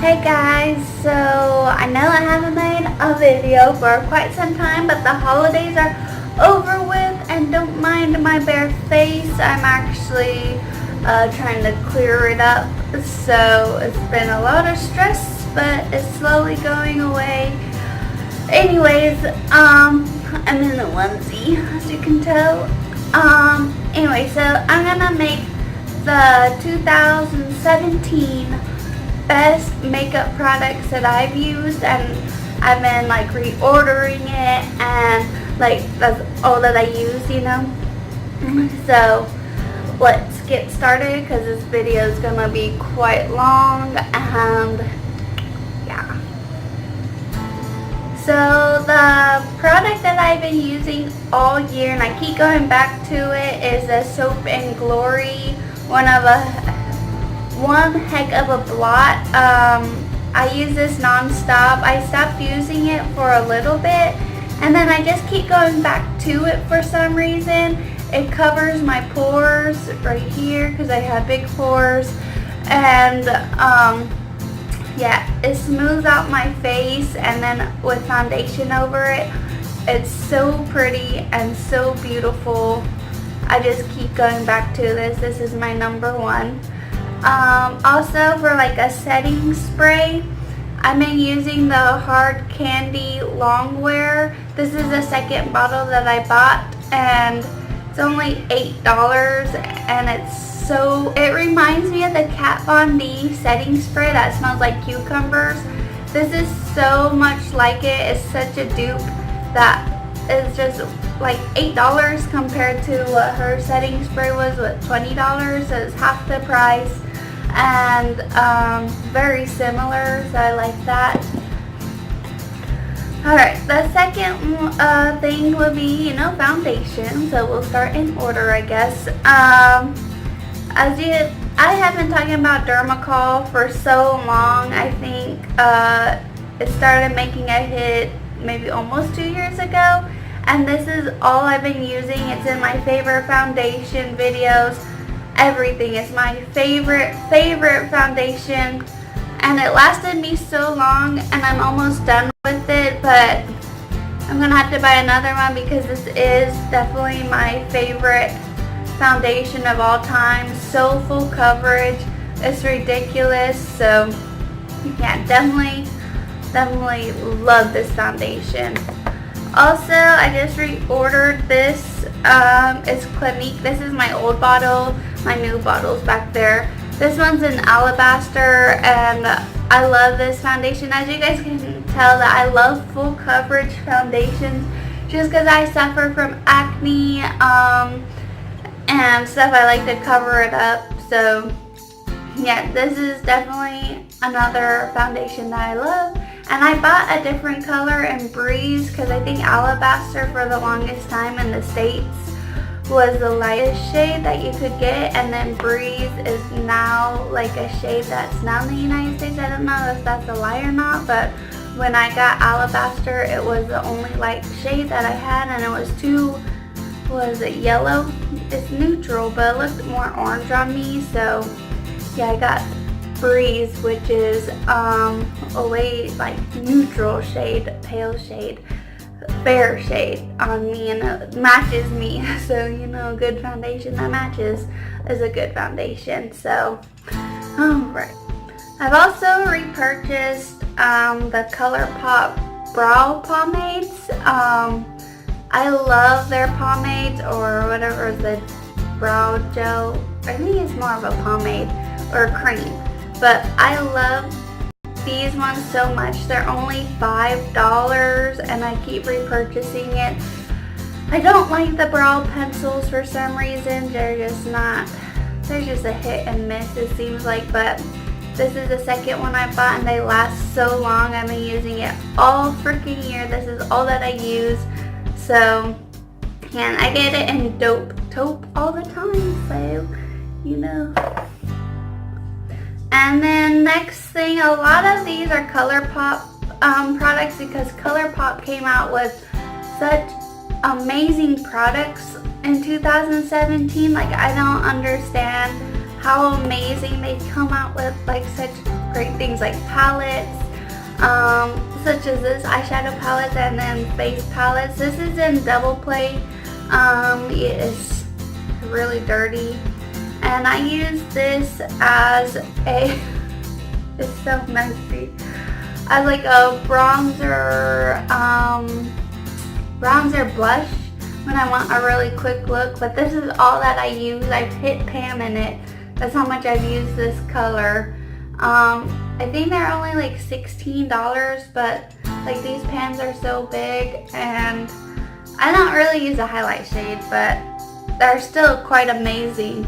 Hey guys, so I know I haven't made a video for quite some time, but the holidays are over with, and don't mind my bare face. I'm actually trying to clear it up, so it's been a lot of stress, but it's slowly going away. Anyways, I'm in a onesie, as you can tell. Anyway, so I'm gonna make the 2017 best makeup products that I've used, and I've been like reordering it, and like that's all that I use, you know. So let's get started because this video is gonna be quite long, and yeah. So the product that I've been using all year, and I keep going back to it, is the Soap and Glory one heck of a blot. I use this non-stop. I stopped using it for a little bit, and then I just keep going back to it for some reason. It covers my pores right here because I have big pores, and yeah, it smooths out my face, and then with foundation over it, it's so pretty and so beautiful. I just keep going back to this. This is my number one. Also, for like a setting spray, I've been using the Hard Candy Longwear. This is the second bottle that I bought, and it's only $8, and it reminds me of the Kat Von D setting spray that smells like cucumbers. This is so much like it. It's such a dupe that is just like $8 compared to what her setting spray was, $20, so it's half the price, and very similar, so I like that. Alright, the second thing would be, foundation, so we'll start in order, I guess. I have been talking about Dermacol for so long. I think it started making a hit maybe almost 2 years ago, and this is all I've been using. It's in my favorite foundation videos. Everything is my favorite foundation, and it lasted me so long, and I'm almost done with it, but I'm gonna have to buy another one because this is definitely my favorite foundation of all time. So full coverage, it's ridiculous. So yeah, definitely love this foundation. Also, I just reordered this. It's Clinique. This is my old bottle. My new bottle's back there. This one's in alabaster, and I love this foundation. As you guys can tell, that I love full coverage foundations just because I suffer from acne and stuff. I like to cover it up. So yeah, this is definitely another foundation that I love. And I bought a different color in Breeze because I think alabaster for the longest time in the States was the lightest shade that you could get, and then Breeze is now like a shade that's now in the United States. I don't know if that's a lie or not, but when I got alabaster, it was the only light shade that I had, and it was yellow? It's neutral, but it looked more orange on me. So yeah, I got Breeze, which is a way like neutral shade, pale shade, fair shade on me, and it matches me. So a good foundation that matches is a good foundation. So alright, I've also repurchased the ColourPop brow pomades. I love their pomades, or whatever, the brow gel. I think it's more of a pomade or cream, but I love these ones so much. They're only $5, and I keep repurchasing it. I don't like the brow pencils for some reason. They're just a hit and miss, it seems like, but this is the second one I bought, and they last so long. I've been using it all freaking year. This is all that I use. So, and I get it in taupe all the time, so And then next thing, a lot of these are ColourPop products because ColourPop came out with such amazing products in 2017. Like, I don't understand how amazing they come out with like such great things like palettes, such as this eyeshadow palette and then face palettes. This is in double play. It is really dirty, and I use this as a it's so messy, as like a bronzer blush when I want a really quick look. But this is all that I use. I've hit pan in it. That's how much I've used this color. I think they're only like $16, but like these pans are so big, and I don't really use a highlight shade, but they're still quite amazing.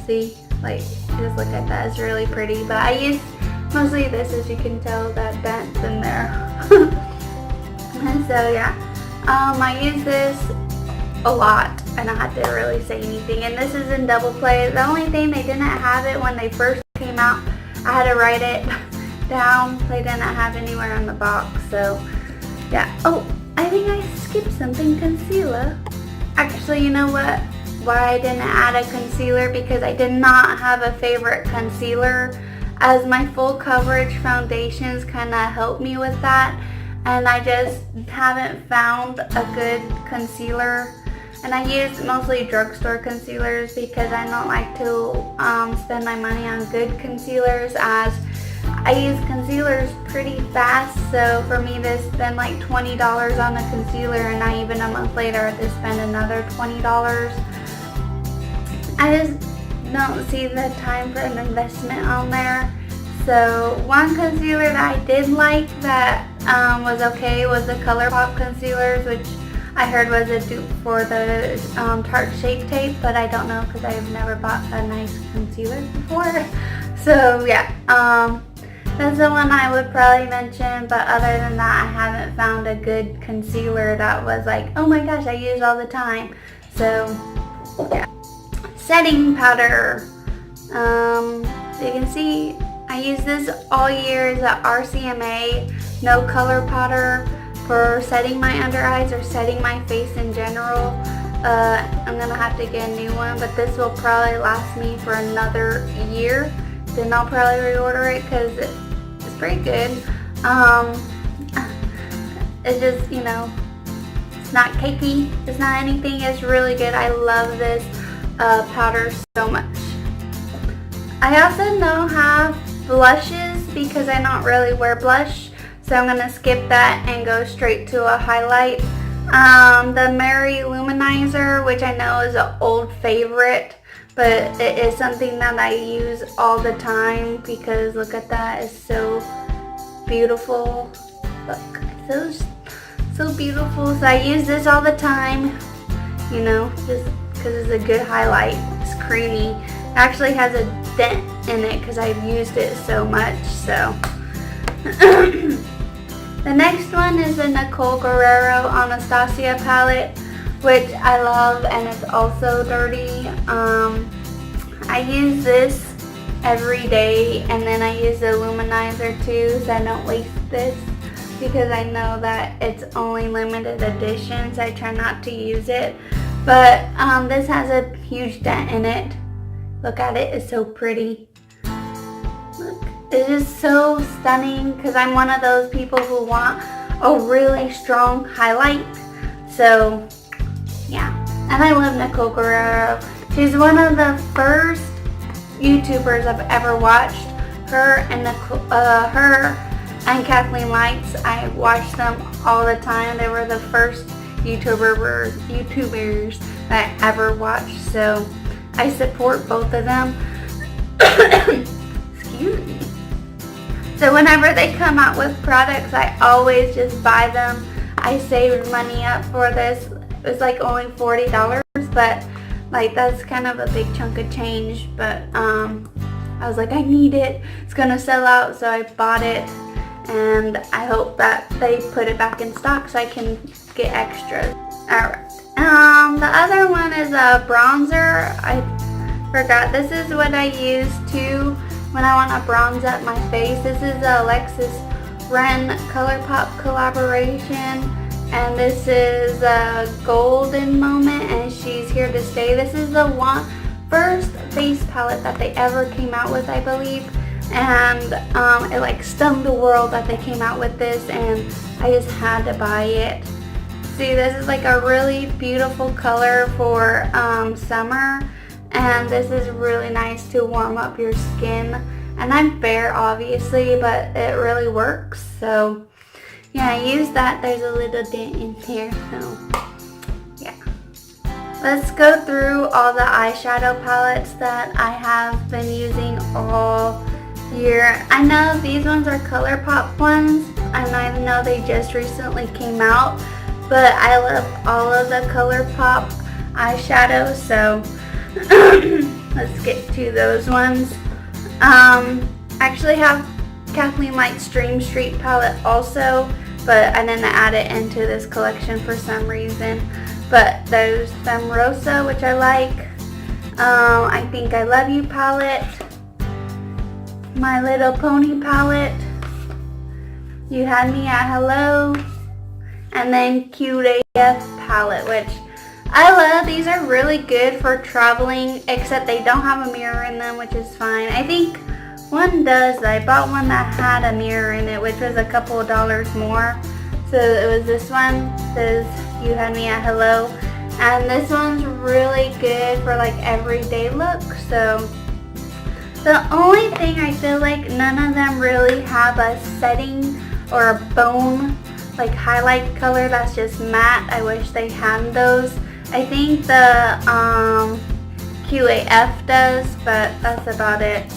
See, like just look at that, it's really pretty. But I use mostly this, as you can tell that dent's in there. And so yeah, I use this a lot, and I had to really say anything. And this is in double play. The only thing, they didn't have it when they first came out. I had to write it down. They didn't have anywhere on the box, so yeah. Oh, I think I skipped something, concealer. Actually, you know what? Why I didn't add a concealer? Because I did not have a favorite concealer, as my full coverage foundations kind of help me with that, and I just haven't found a good concealer. And I use mostly drugstore concealers because I don't like to spend my money on good concealers, as I use concealers pretty fast. So for me to spend like $20 on a concealer and not even a month later I have to spend another $20, I just don't see the time for an investment on there. So one concealer that I did like that was okay was the ColourPop concealers, which I heard was a dupe for the Tarte Shape Tape, but I don't know because I've never bought a nice concealer before. So yeah, that's the one I would probably mention. But other than that, I haven't found a good concealer that was like, oh my gosh, I use all the time. So yeah. Setting powder. So you can see I use this all year. It's a RCMA no color powder for setting my under eyes or setting my face in general. I'm gonna have to get a new one, but this will probably last me for another year. Then I'll probably reorder it because it's pretty good. It's just, you know, it's not cakey, it's not anything, it's really good. I love this powder so much. I also don't have blushes because I don't really wear blush, so I'm gonna skip that and go straight to a highlight. The Mary Luminizer, which I know is an old favorite, but it is something that I use all the time because look at that, it's so beautiful. Look, so beautiful. So I use this all the time, you know, just because it's a good highlight. It's creamy. It actually has a dent in it because I've used it so much. So the next one is the Nicole Guerrero Anastasia palette, which I love, and it's also dirty. I use this every day, and then I use the luminizer too, so I don't waste this because I know that it's only limited edition, so I try not to use it. But this has a huge dent in it. Look at it, it's so pretty. Look, it is so stunning because I'm one of those people who want a really strong highlight. So yeah, and I love Nicole Guerrero. She's one of the first YouTubers I've ever watched. Her and Kathleen Lights, I watched them all the time. They were the first YouTubers that I ever watched, so I support both of them. Excuse me. So whenever they come out with products, I always just buy them. I saved money up for this. It was like only $40, but like that's kind of a big chunk of change. But I was like, I need it. It's gonna sell out, so I bought it, and I hope that they put it back in stock so I can get extras. Alright. The other one is a bronzer. I forgot. This is what I use too when I want to bronze up my face. This is the Alexis Ren ColourPop collaboration, and this is a Golden Moment, and She's Here to Stay. This is the first face palette that they ever came out with, I believe, and it like stunned the world that they came out with this, and I just had to buy it. See, this is like a really beautiful color for summer, and this is really nice to warm up your skin. And I'm fair, obviously, but it really works. So yeah, I used that. There's a little dent in here, so yeah. Let's go through all the eyeshadow palettes that I have been using all year. I know these ones are ColourPop ones, and I know they just recently came out, but I love all of the ColourPop eyeshadows, so let's get to those ones. I actually have Kathleen Light's Dream Street palette also, but I didn't add it into this collection for some reason. But there's some Rosa, which I like. I Think I Love You palette, My Little Pony palette, You Had Me at Hello, and then cuteaf palette, which I love. These are really good for traveling, except they don't have a mirror in them, which is fine. I think one does. I bought one that had a mirror in it, which was a couple of dollars more. So it was this one. It says You Had Me at Hello. And this one's really good for like everyday look. So the only thing I feel like none of them really have a setting or a bone like highlight color that's just matte. I wish they had those. I think the cuteaf does, but that's about it.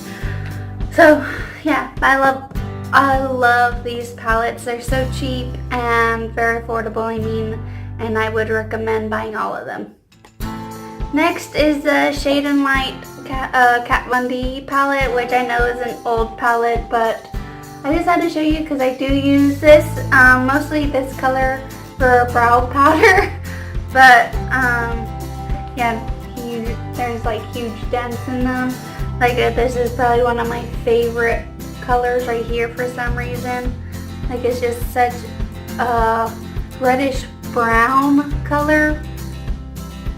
So yeah, I love these palettes. They're so cheap and very affordable, I mean, and I would recommend buying all of them. Next is the Shade and Light Kat Von D palette, which I know is an old palette, but I just had to show you because I do use this, mostly this color for brow powder. But yeah, there's like huge dents in them. Like this is probably one of my favorite colors right here for some reason. Like it's just such a reddish brown color.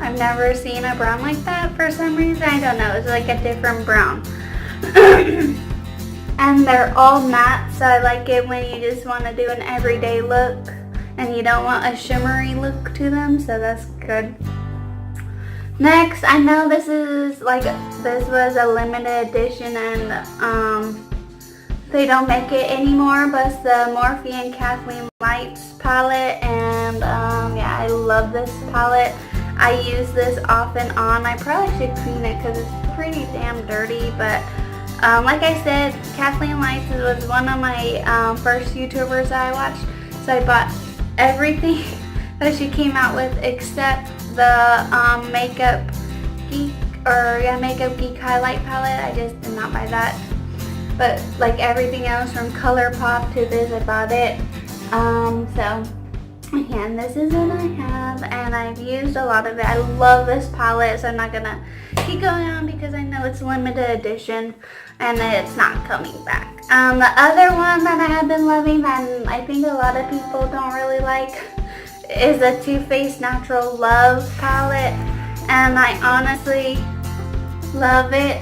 I've never seen a brown like that for some reason. I don't know, it's like a different brown. And they're all matte, so I like it when you just want to do an everyday look and you don't want a shimmery look to them, so that's good. Next, I know this was a limited edition and they don't make it anymore, but it's the Morphe and Kathleen Lights palette, and yeah, I love this palette. I use this off and on. I probably should clean it because it's pretty damn dirty, but like I said, Kathleen Lights was one of my first YouTubers that I watched, so I bought everything that she came out with except the Makeup Geek highlight palette. I just did not buy that, but like everything else from ColourPop to this, I bought it. So yeah, and this is what I have, and I've used a lot of it. I love this palette, so I'm not gonna keep going on because I know it's limited edition and it's not coming back. The other one that I have been loving, and I think a lot of people don't really like, is the Too Faced Natural Love palette, and I honestly love it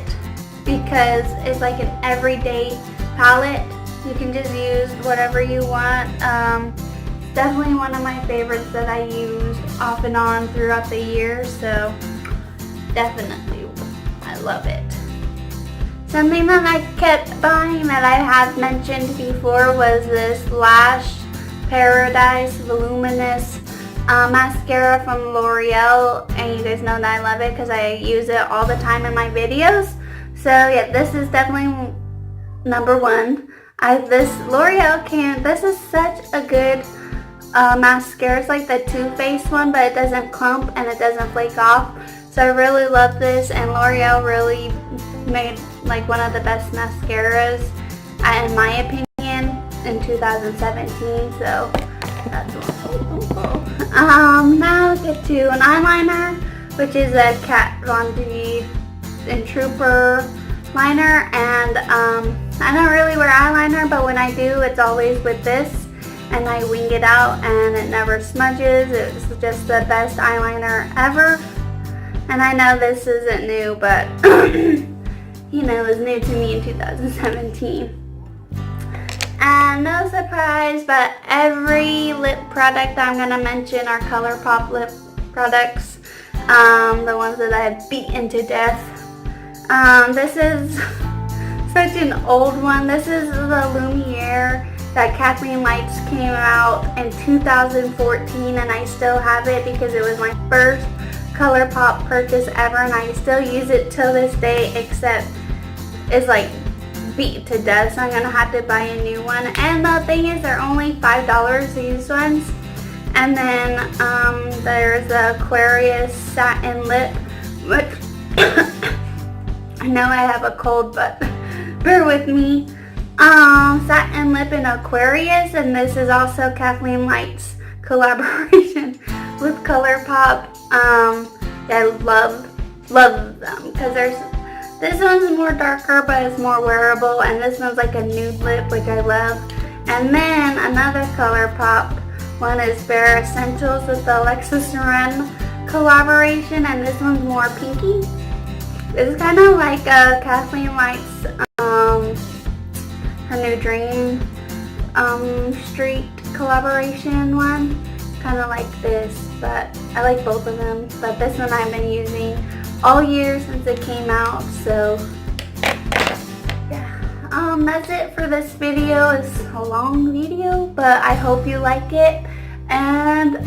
because it's like an everyday palette. You can just use whatever you want. Definitely one of my favorites that I use off and on throughout the year, so definitely I love it. Something that I kept buying that I have mentioned before was this Lash Paradise Voluminous mascara from L'Oreal, and you guys know that I love it because I use it all the time in my videos. So yeah, this is definitely number one. This is such a good mascara. It's like the Too Faced one, but it doesn't clump and it doesn't flake off. So I really love this, and L'Oreal really made like one of the best mascaras, in my opinion, in 2017. So that's one. Now let's get to an eyeliner, which is a Kat Von D Trooper liner, and I don't really wear eyeliner, but when I do, it's always with this, and I wing it out and it never smudges. It's just the best eyeliner ever. And I know this isn't new, but you know, is new to me in 2017. And no surprise, but every lip product I'm going to mention are ColourPop lip products. The ones that I've beaten to death. This is such an old one. This is the Lumiere that Kathleen Lights came out in 2014, and I still have it because it was my first ColourPop purchase ever, and I still use it till this day, except it's like beat to death, so I'm gonna have to buy a new one. And the thing is, they're only $5, these ones. And then there's the Aquarius satin lip, which I know I have a cold, but bear with me. Satin lip in Aquarius, and this is also Kathleen Lights collaboration with ColourPop. I love them because this one's more darker, but it's more wearable, and this one's like a nude lip, which I love. And then another ColourPop one is Bare Essentials with the Alexis Ren collaboration, and this one's more pinky. This is kind of like a Kathleen Lights, her new Dream Street collaboration one. Kind of like this, but I like both of them. But this one I've been using all year since it came out, so yeah. That's it for this video. It's a long video, but I hope you like it. And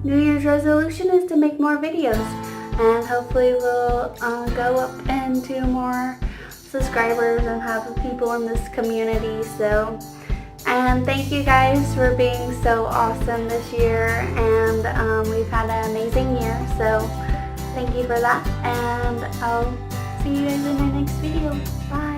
New Year's resolution is to make more videos, and hopefully we'll go up into more subscribers and have people in this community. So, and thank you guys for being so awesome this year, and we've had an amazing year, so thank you for that, and I'll see you guys in my next video. Bye.